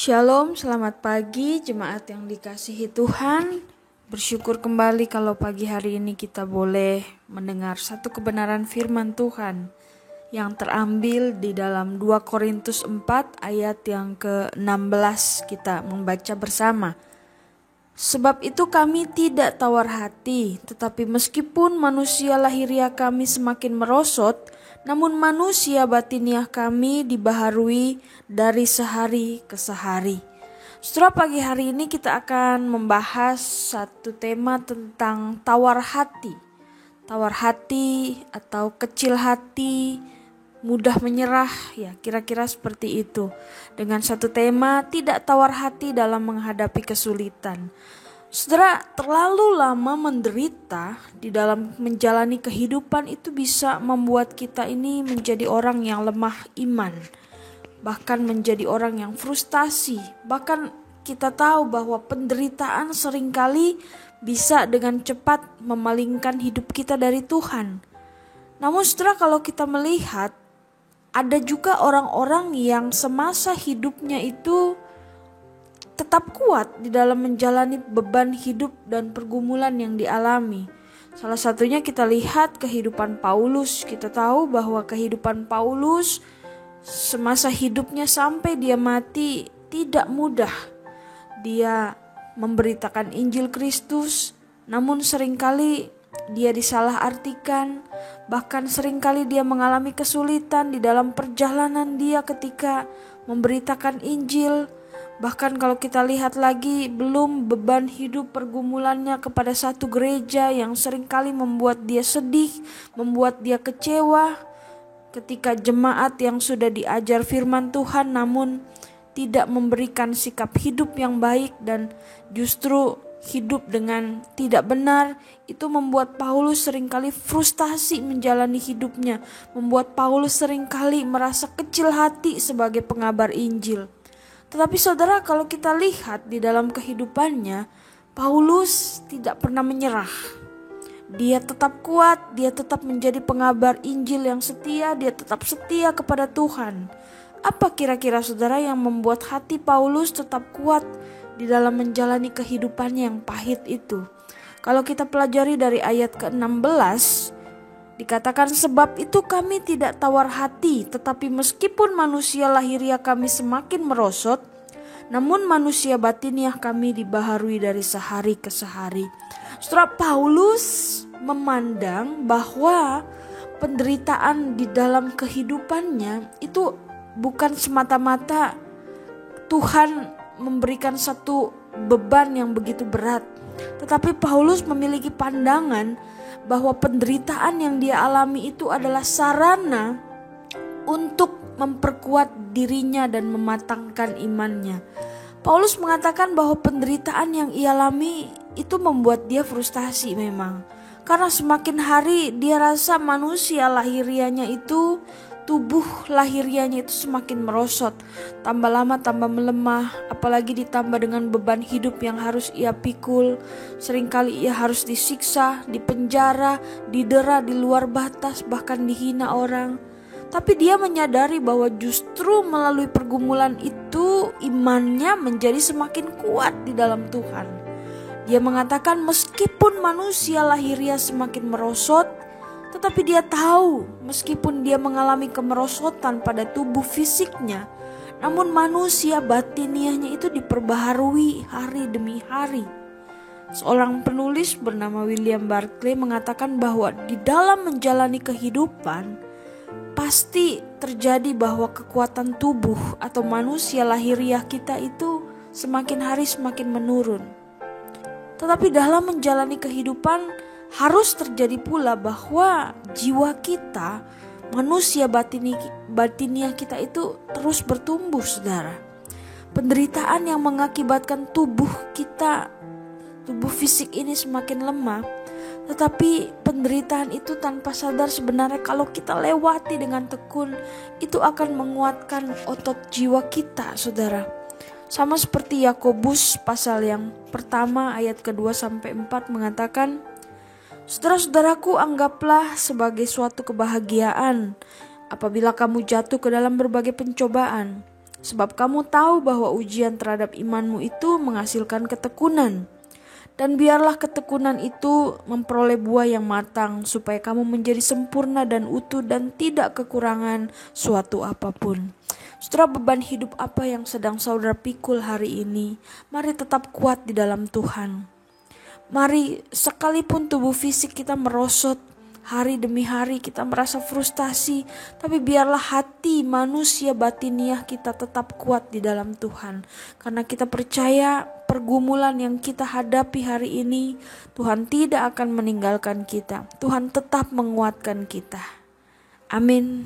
Shalom, selamat pagi jemaat yang dikasihi Tuhan. Bersyukur kembali kalau pagi hari ini kita boleh mendengar satu kebenaran firman Tuhan yang terambil di dalam 2 Korintus 4 ayat yang ke-16 kita membaca bersama. Sebab itu kami tidak tawar hati, tetapi meskipun manusia lahiriah kami semakin merosot, namun manusia batiniah kami dibaharui dari sehari ke sehari. Setelah pagi hari ini kita akan membahas satu tema tentang tawar hati. Tawar hati atau kecil hati, mudah menyerah, ya kira-kira seperti itu. Dengan satu tema tidak tawar hati dalam menghadapi kesulitan. Saudara, terlalu lama menderita di dalam menjalani kehidupan itu bisa membuat kita ini menjadi orang yang lemah iman. Bahkan menjadi orang yang frustasi. Bahkan kita tahu bahwa penderitaan seringkali bisa dengan cepat memalingkan hidup kita dari Tuhan. Namun saudara, kalau kita melihat ada juga orang-orang yang semasa hidupnya itu tetap kuat di dalam menjalani beban hidup dan pergumulan yang dialami. Salah satunya kita lihat kehidupan Paulus. Kita tahu bahwa kehidupan Paulus semasa hidupnya sampai dia mati tidak mudah. Dia memberitakan Injil Kristus, namun seringkali dia disalahartikan. Bahkan seringkali dia mengalami kesulitan di dalam perjalanan dia ketika memberitakan Injil. Bahkan kalau kita lihat lagi, belum beban hidup pergumulannya kepada satu gereja yang seringkali membuat dia sedih, membuat dia kecewa. Ketika jemaat yang sudah diajar firman Tuhan namun tidak memberikan sikap hidup yang baik dan justru hidup dengan tidak benar, itu membuat Paulus seringkali frustasi menjalani hidupnya. Membuat Paulus seringkali merasa kecil hati sebagai pengabar Injil. Tetapi saudara, kalau kita lihat di dalam kehidupannya, Paulus tidak pernah menyerah. Dia tetap kuat, dia tetap menjadi pengabar Injil yang setia, dia tetap setia kepada Tuhan. Apa kira-kira saudara yang membuat hati Paulus tetap kuat di dalam menjalani kehidupannya yang pahit itu? Kalau kita pelajari dari ayat ke-16, dikatakan, sebab itu kami tidak tawar hati, tetapi meskipun manusia lahiriah kami semakin merosot, namun manusia batiniah kami dibaharui dari sehari ke sehari. Saudara, Paulus memandang bahwa penderitaan di dalam kehidupannya itu bukan semata-mata Tuhan memberikan satu beban yang begitu berat. Tetapi Paulus memiliki pandangan bahwa penderitaan yang dia alami itu adalah sarana untuk memperkuat dirinya dan mematangkan imannya. Paulus mengatakan bahwa penderitaan yang ia alami itu membuat dia frustasi memang. Karena semakin hari dia rasa manusia lahiriahnya itu, tubuh lahiriahnya itu semakin merosot. Tambah lama tambah melemah, apalagi ditambah dengan beban hidup yang harus ia pikul. Seringkali ia harus disiksa, dipenjara, didera di luar batas, bahkan dihina orang. Tapi dia menyadari bahwa justru melalui pergumulan itu imannya menjadi semakin kuat di dalam Tuhan. Dia mengatakan meskipun manusia lahiriah semakin merosot, tetapi dia tahu meskipun dia mengalami kemerosotan pada tubuh fisiknya, namun manusia batiniahnya itu diperbaharui hari demi hari. Seorang penulis bernama William Barclay mengatakan bahwa di dalam menjalani kehidupan pasti terjadi bahwa kekuatan tubuh atau manusia lahiriah kita itu semakin hari semakin menurun. Tetapi dalam menjalani kehidupan harus terjadi pula bahwa jiwa kita, manusia batiniah kita itu terus bertumbuh, saudara. Penderitaan yang mengakibatkan tubuh kita, tubuh fisik ini semakin lemah. Tetapi penderitaan itu tanpa sadar sebenarnya kalau kita lewati dengan tekun, itu akan menguatkan otot jiwa kita, saudara. Sama seperti Yakobus pasal yang pertama ayat kedua sampai 4 mengatakan, saudara-saudaraku, anggaplah sebagai suatu kebahagiaan apabila kamu jatuh ke dalam berbagai pencobaan, sebab kamu tahu bahwa ujian terhadap imanmu itu menghasilkan ketekunan. Dan biarlah ketekunan itu memperoleh buah yang matang, supaya kamu menjadi sempurna dan utuh dan tidak kekurangan suatu apapun. Saudara, beban hidup apa yang sedang saudara pikul hari ini, mari tetap kuat di dalam Tuhan. Mari, sekalipun tubuh fisik kita merosot, hari demi hari kita merasa frustasi, tapi biarlah hati manusia batiniah kita tetap kuat di dalam Tuhan. Karena kita percaya pergumulan yang kita hadapi hari ini, Tuhan tidak akan meninggalkan kita. Tuhan tetap menguatkan kita. Amin.